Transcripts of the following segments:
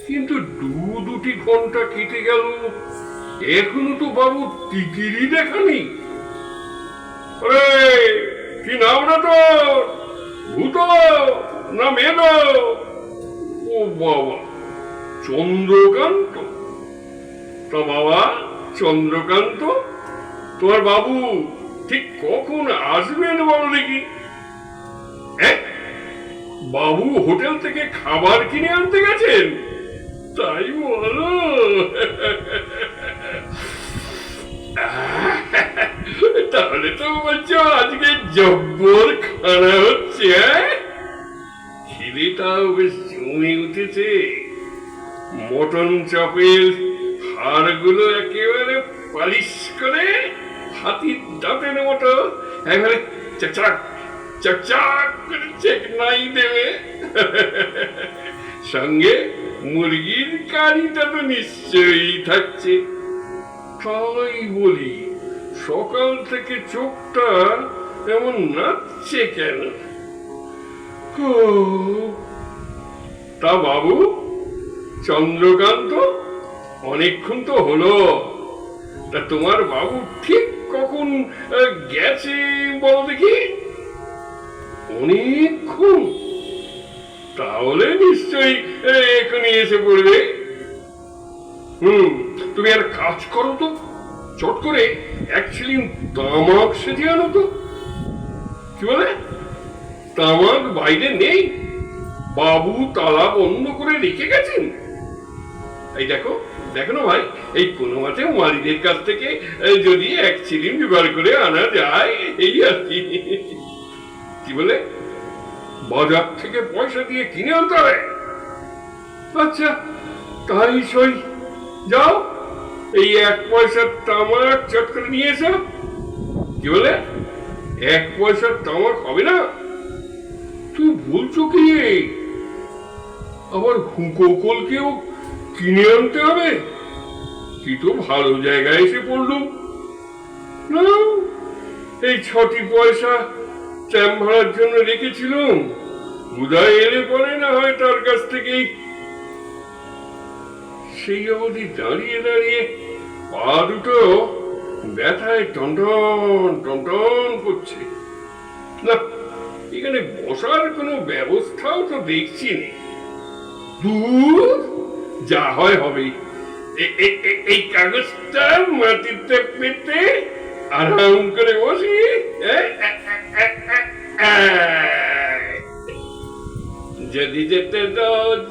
কিন্তু দুটি ঘন্টা কেটে গেল, এখনো তো বাবু টিকিরই দেখানি। আরে কি নাম না তোর? ভূত না মেদ? ও বাবা, চন্দ্রকান্ত। তা বাবা চন্দ্রকান্ত, তোমার বাবু ঠিক কখন আসবেন বলো দেখি? বাবু হোটেল থেকে খাবার কিনে আনতে গেছেন, তাই বলো? তাহলে তো বলছো আজকে জব্বর খানা হচ্ছে। খিদেটাও বেশ জমে উঠেছে। মটন চপের হাড়গুলো একেবারে পালিশ করে হাতির দাঁতের মতো একেবারে চকচক চকচক করে চেকনাই দেবে। সঙ্গে মুরগির কারিটা তো নিশ্চয়ই থাকছে। তাই বলি, সকাল থেকে চোখটা এমন নাচছে কেন? তা বাবু চন্দ্রকান্ত, অনেকক্ষণ তো হলো। তা তোমার বাবু ঠিক কখন গেছে বলো দেখি? অনেকক্ষণ? তাহলে নিশ্চয়ই এখনই এসে পড়বে। তুমি আর কাজ করো তো, চট করে এক ছিলিম তামাক সেজে আনো তো। কি বলে? তামাক বাইরে নেই? বাবু তালা বন্ধ করে রেখে গেছেন? এই দেখো দেখো না ভাই, এই কোনো মতে মালিদের কাছ থেকে যদি এক ছিলিম জোগাড় করে আনা যায়, এই আর কি। কি বলে? বাজার থেকে পয়সা দিয়ে কিনে আনতে হবে? আচ্ছা তাই সই, যাও এই 1 পয়সার তামাক চট করে নিয়ে এসো। কি বলে? 1 পয়সার তামাক হবে না? তুই বলছো কি? আবার হুঁকোকলকেও কিনে আনতে হবে? কি তো ভালো জায়গায় এসে পড়লুম। না, এই 6টি পয়সা ট্যাম ভাড়ার জন্য রেখেছিলাম, উদয় এলে পরে না হয় তার কাছ থেকেই। সেই অবধি দাঁড়িয়ে দাঁড়িয়ে পা দুটো ব্যথায় টনটন টনটন করছে। না, এখানে বসার কোনো ব্যবস্থাও তো দেখছি না। দূর, যা হয় হবে। এই কাগজটা মাটিতে পেতে আরাম করে বসি। যদি যেতে রোজ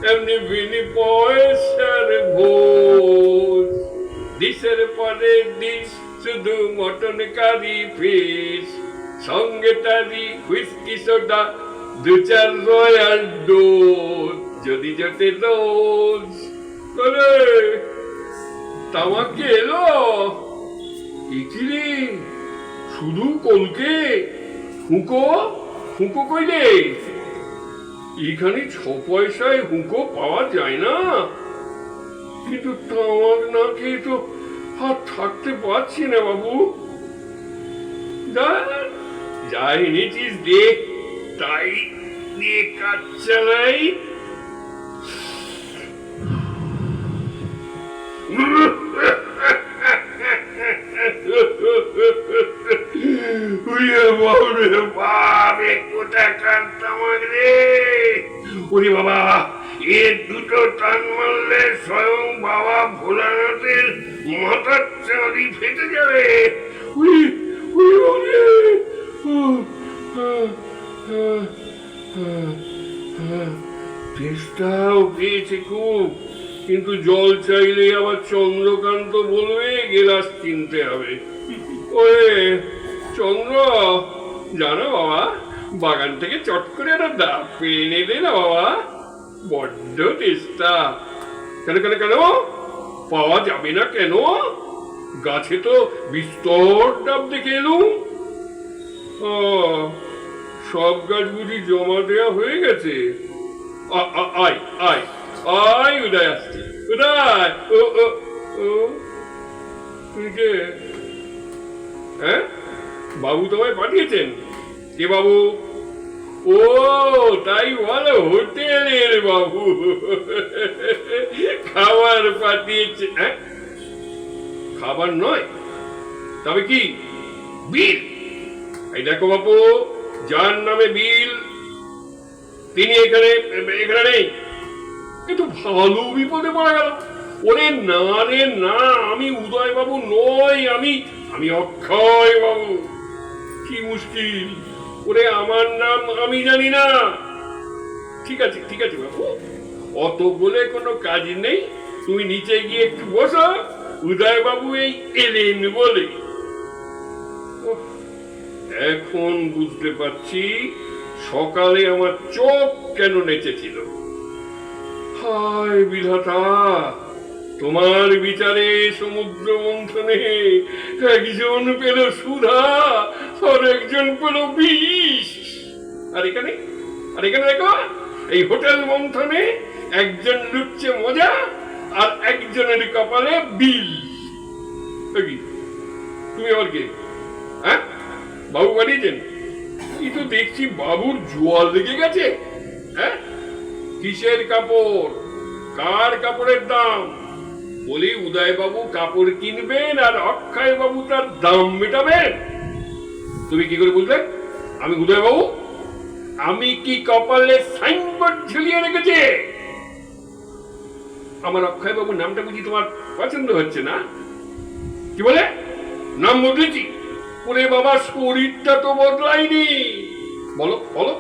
এমনি বিনি পয়সার ভোজ, ডিশের পরে ডিশ শুধু মটন কারি ফিশ, সঙ্গে তারি হুইস্কি সোডা 2-4 রয়্যাল ডোজ। যদি যেতে রোজ করে তামাকে এলো ইকিরে, শুধু কলকে হুঁকো হুঁকো কইলে? এখানে 6 পয়সায় হুঁকো পাওয়া যায় না। কিন্তু তামাক না খেয়ে তো আর থাকতে পারছি না বাবু। যা এনেছিস দে, তাই দিয়ে কাজ চালাই। ওরে বাবা, এর দুটো টান মারলে স্বয়ং বাবা ভোলানাথের মাথার চাঁদি ফেটে যাবে। তেষ্টাও পেয়েছে খুব, কিন্তু জল চাইলে আবার চন্দ্রকান্ত বলবে গেলাস কিনতে হবে। ওরে চন্দ্র, জানো বাবা, বাগান থেকে চট করে একটা ডাব পেয়ে এনে দে না বাবা, বড্ড তেষ্টা। কেন কেন কেন পাওয়া যাবে না কেন? গাছে তো বিস্তর ডাব দেখে এলুম। ও, সব গাছ বুঝি জমা দেওয়া হয়ে গেছে? আয় আয় আয়, উদয় আসছে। উদয়, ও ও ও, তুই কে? হ্যাঁ, বাবু তোমায় পাঠিয়েছেন? কে বাবু? ও ও তাই বলো, হোটেলের বাবু খাবার পাঠিয়েছে? হ্যাঁ, খাবার নয় তবে কি বিল? এই দেখো বাবু, যার নামে বিল তিনি এখানে এখানে নেই। কিন্তু ভালো বিপদে পড়া গেল। ওরে না রে না, আমি উদয় বাবু নই, আমি আমি অক্ষয় বাবু। কি মুশকিল! ওরে আমার নাম আমি জানি না। ঠিক আছে ঠিক আছে বাবু, অত বলে কোনো কাজ নেই, তুমি নিচে গিয়ে একটু বসো, উদয় বাবু এই এলেন বলে। এখন বুঝতে পারছি সকালে আমার চোখ কেন নেচেছিল। হায় বিধাতা, তোমার বিচারে সমুদ্র মন্থনে একজন পেল সুধা আর একজন পেল বিষ। আর এখানে দেখো, এই হোটেল মন্থনে একজন লুটছে মজা আর একজনের কপালে বিল। তুমি আবার কে? হ্যাঁ, বাবু পাঠিয়েছেন? এই তো দেখছি বাবুর জোয়াল লেগে গেছে। হ্যাঁ, কিসের কাপড়? কার কাপড়ের দাম? বলি উদয় বাবু কাপড় কিনবেন আর অক্ষয় বাবু তার দাম মেটাবেন। তুমি কি করে বুঝলে আমি উদয় বাবু? আমি কি কপালে সাইনবোর্ড ঝুলিয়ে রেখেছি? আমার অক্ষয় বাবুর নামটা বুঝি তোমার পছন্দ হচ্ছে না? কি বলে নাম বদলেছি? ওরে বাবা, শরীরটা তো বদলাইনি। বলো বলো,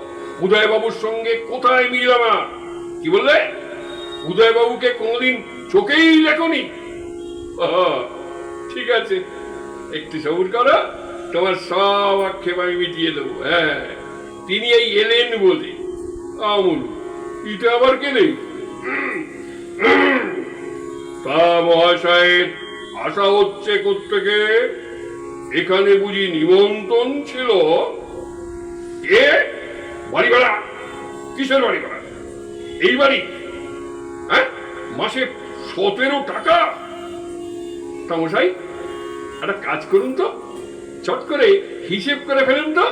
উদয় বাবুর সঙ্গে কোথায় মিল আমার? কি বললে? উদয় বাবুকে কোনদিন চোখেই দেখনি? ঠিক আছে, একটু সবুর করো, তোমার সব আক্ষেপ আমি মিটিয়ে দেবো। হ্যাঁ, তিনি এই এলেন বলে। আমুল, এটা আবার কেলে? তা মহাশয়ের আশা হচ্ছে কোত্থেকে? এখানে বুঝি নিমন্ত্রণ ছিল? এ বাড়ি ভাড়া? কিসের বাড়ি ভাড়া? এই বাড়ি? হ্যাঁ, মাসে 17 টাকা? তা মশাই, একটা কাজ করুন তো, চট করে হিসেব করে ফেলুন তো,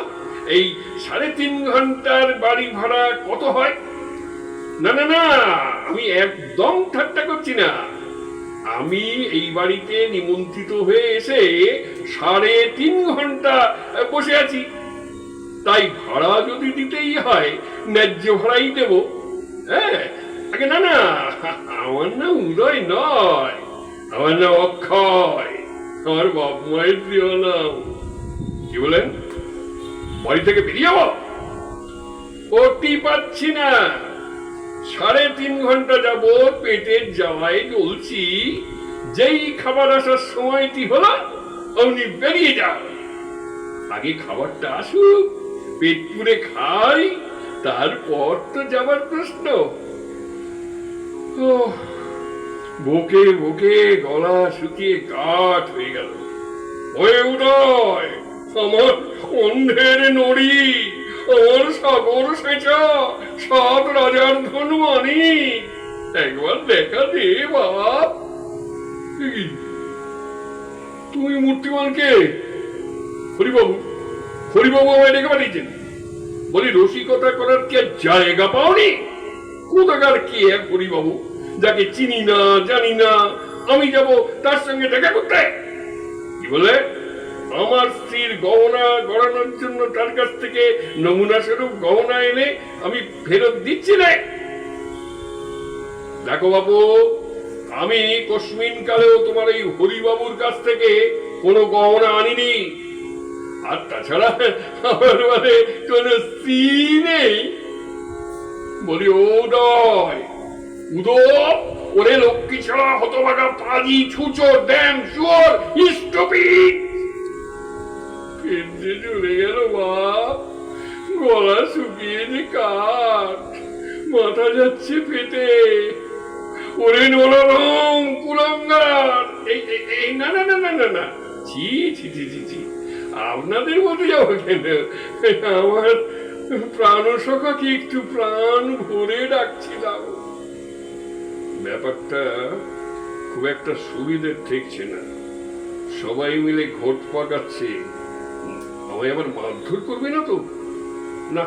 এই 3.5 ঘন্টার বাড়ি ভাড়া কত হয়? না না না, আমি একদম ঠাট্টা করছি না। আমি এই বাড়িতে নিমন্ত্রিত হয়ে এসে 3.5 ঘন্টা বসে আছি, তাই ভাড়া যদি দিতেই হয় ন্যায্য ভাড়াই দেব। হ্যাঁ, আগে না না, আমার নাম উদয় নয়, আমার নাম অক্ষয়, আমার বাপ মায়ের প্রিয় নাম। কি বলেন? বাড়ি থেকে বেরিয়ে যাবো? করতেই পারছি না। 3.5 ঘন্টা যাব পেটের জ্বালায় জ্বলছি, যেই খাবার আসার সময়টি হলো অমনি বেরিয়ে যাও। আগে খাবারটা আসুক, পেট পুরে খাই, তারপর তো যাবার প্রশ্ন। বুকে বুকে গলা শুকিয়ে কাঠ হয়ে গেল। ওই উদয়, আমার অন্ধের নড়ি, আমার সাগর সেচা 7 রাজার ধনমানি, একবার দেখা দে বাপ। তুমি মূর্তিমানকে? হরিবাবু, হরিবাবু আমায় ডেকে পাঠিয়েছেন। বলি রসিকতা করার কি জায়গা পাওনি? কোথাকার কি এক হরিবাবু, যাকে চিনি না জানি না, আমি যাব তার সঙ্গে দেখা করতে? কি বলে? আমার স্ত্রীর গহনা গড়ানোর জন্য তার কাছ থেকে নমুনা স্বরূপ গহনা এনে আমি ফেরত দিচ্ছি না। দেখো বাবু, আমি কস্মিন কালেও তোমার এই হরিবাবুর কাছ থেকে কোনো গহনা আনিনি। আর তাছাড়া আমার মানে কোনো স্ত্রী নেই। বলি উদয়, উদয়, ওরে লক্ষ্মী ছাড়া হতভাগা পাজি ছুচো ড্যাম শুয়োর স্টুপিড। কেন্দ্রে চলে গেল বাপ, গলা শুকিয়ে যে কাঠ, মাথা যাচ্ছে ফেটে। ওরে নরম কুলঙ্গার, এই না না না না না না, ছি ছি ছি ছি ছি, আপনাদের মতো যাবো কেন? আমার প্রাণ সখাকে একটু প্রাণ ভরে ডাকছিলাম। ব্যাপারটা খুব একটা সুবিধে ঠেকছে না। সবাই মিলে ঘোট পাকাচ্ছে, আমায় আবার মারধর করবে না তো? না,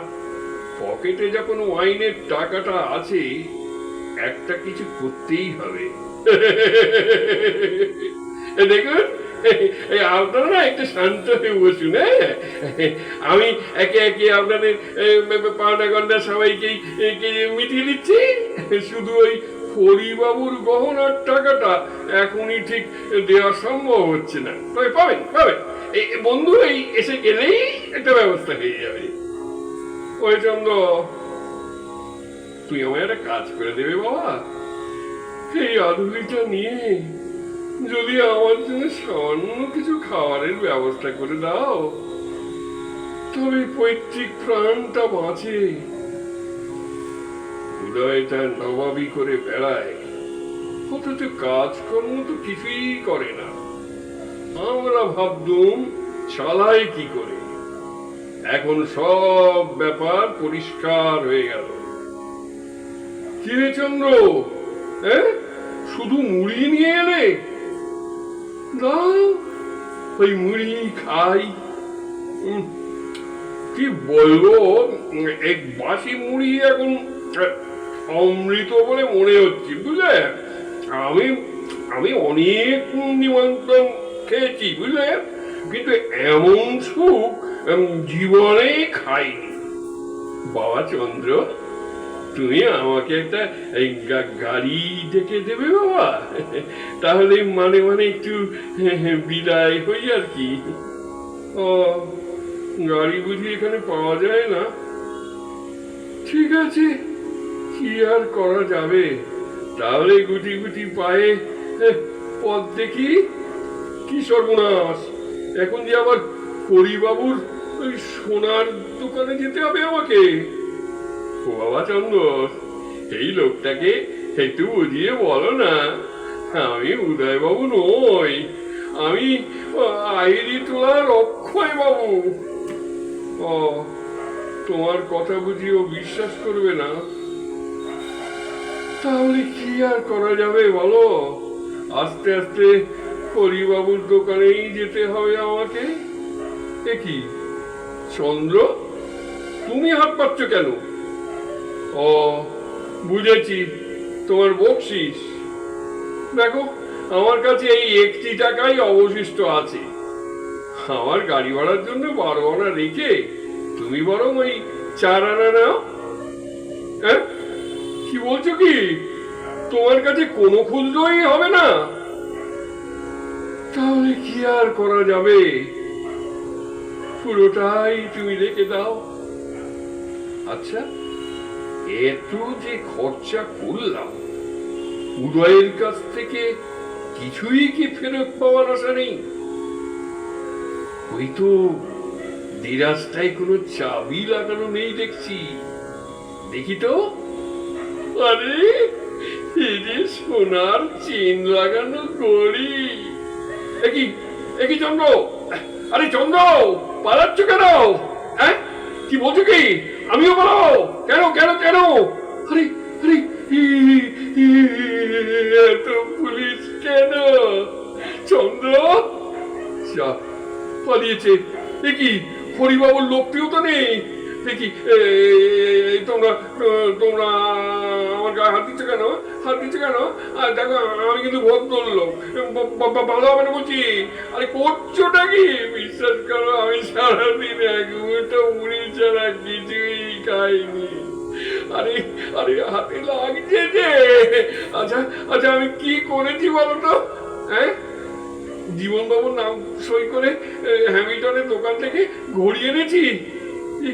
পকেটে যখন ওয়াইনের টাকাটা আছে, একটা কিছু করতেই হবে। দেখুন, আপনারা না একটু শান্ত হয়ে বসুন। হ্যাঁ, আমি একে একে আপনাদের পাওনা গন্ডা সবাইকেই মিটিয়ে দিচ্ছি। শুধু ওই হরিবাবুর গহনার টাকাটা এখনই ঠিক দেওয়া সম্ভব হচ্ছে না, তবে পাবেন পাবেন। এই বন্ধু এই এসে গেলেই একটা ব্যবস্থা হয়ে যাবে। ওই চন্দ্র, তুই আমায় একটা কাজ করে দেবে বাবা। এই আধুলিটা নিয়ে যদি আমার জন্য সামান্য কিছু খাবারের ব্যবস্থা করে দাও, তবে পৈতৃক প্রাণটা বাঁচে। উদয়টা নবাবি করে বেড়ায়, অথচ কাজকর্ম তো কিছুই করে না। আমরা ভাবতুম চালায় কি করে, এখন সব ব্যাপার পরিষ্কার হয়ে গেল। কি রে চন্দ্র, শুধু মুড়ি নিয়ে এলে? দাও, ওই মুড়ি খাই। কি বলবো, এক বাসি মুড়ি এখন অমৃত বলে মনে হচ্ছে, বুঝলে। আমি আমি অনেক নিমন্ত্রণ খেয়েছি, বুঝলে, কিন্তু এমন সুখ জীবনে খাইনি। বাবা চন্দ্র, তুমি আমাকে একটা গাড়ি ডেকে দেবে বাবা, তাহলে মানে মানে একটু বিদায় হই আর কি। ও, গাড়ি বুঝি এখানে পাওয়া যায় না? ঠিক আছে, কি আর করা যাবে, তাহলে গুটি গুটি পায়ে পথ দেখি। কি সর্বনাশ, এখন যে আবার হরিবাবুর ওই সোনার দোকানে যেতে হবে আমাকে। ও বাবা চন্দ্র, এই লোকটাকে একটু বুঝিয়ে বলো না, আমি উদয়বাবু নই, আমি আইরি তোলার অক্ষয় বাবু। ও, তোমার কথা বুঝিও বিশ্বাস করবে না, তাহলে কি আর করা যাবে বলো। আস্তে আস্তে হরিবাবুর দোকানেই যেতে হবে আমাকে। এ কি চন্দ্র, তুমি হাত পাচ্ছ কেন? ও, বুঝেছি, তোমার বকশিস। দেখো, আমার কাছে এই 1টি টাকাই অবশিষ্ট আছে। আমার গাড়ি ভাড়ার জন্য 12 আনা রেখে তুমি বরং ওই 4 আনা নাও। হ্যাঁ, কি বলছো কি? তোমার কাছে কোনো খুচরোই হবে না? তাহলে কি আর করা যাবে, পুরোটাই তুমি রেখে দাও। আচ্ছা, এত যে খরচা করলাম, উদয়ের কাছ থেকে কিছুই কি ফেরত পাওয়ার আশা নেই? ওই তো দিরাজটায় কোনো চাবি লাগানো নেই দেখছি। দেখি তো, আরে এই যে সোনার চেন লাগানো ঘড়ি। একই একই চন্দ্র, আরে চন্দ্র, পালাচ্ছ কেন? হ্যাঁ, কি বলছো কি? আমিও পালাও? কেন কেন কেন? আরে আরে, এত পুলিশ কেন? চন্দ্র যা পালিয়েছে। দেখি হরিবাবুর লোকটিও তো নেই। দেখি তোমরা তোমরা আমার গায়ে হাত দিচ্ছ কেন? হাত দিচ্ছ কেন? আর দেখো, আমি কিন্তু ভদ্রলোক, ভালো হবে না বলছি। আরে করছোটা কি? বিশ্বাস করো, আমি সারাদিন 1 মুঠো মুড়ি ছাড়া কিছুই খাইনি। আরে আরে, হাতে লাগছে যে। আচ্ছা আচ্ছা, আমি কি করেছি বলো তো? হ্যাঁ, জীবন বাবুর নাম সই করে হ্যামিল্টনের দোকান থেকে ঘড়ি এনেছি।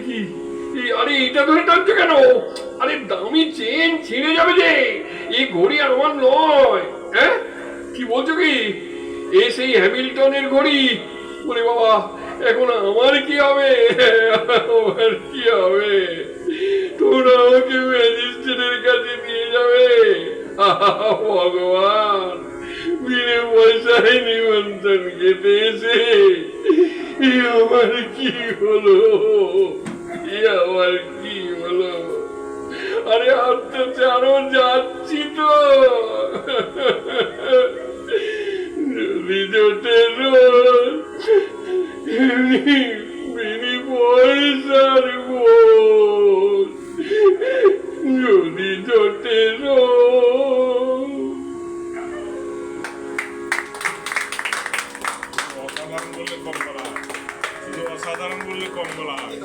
কি, আরে এটা ধরে টানছো কেন? আরে দামি চেন ছিঁড়ে যাবে যে, এই ঘড়ি আমার নয়। হ্যাঁ, কি বলছো কি? এ সেই হ্যামিল্টনের ঘড়ি। ওরে বাবা, এখন আমার কি হবে? আমার কি হবে? তোমরা আমাকে ম্যাজিস্ট্রেটের কাছে নিয়ে যাবে? ভগবান, বিনে পয়সায় নিমন্ত্রণ খেতে এসে আমার কি হলো? আমার কি হলো? আরে অত্যাচারও যাচ্ছি তো, যদি জোটে বিনি পয়সার বোঝ। অসাধারণ বললে কম বলা হয়, শুধু অসাধারণ বললে কম বলা হয়।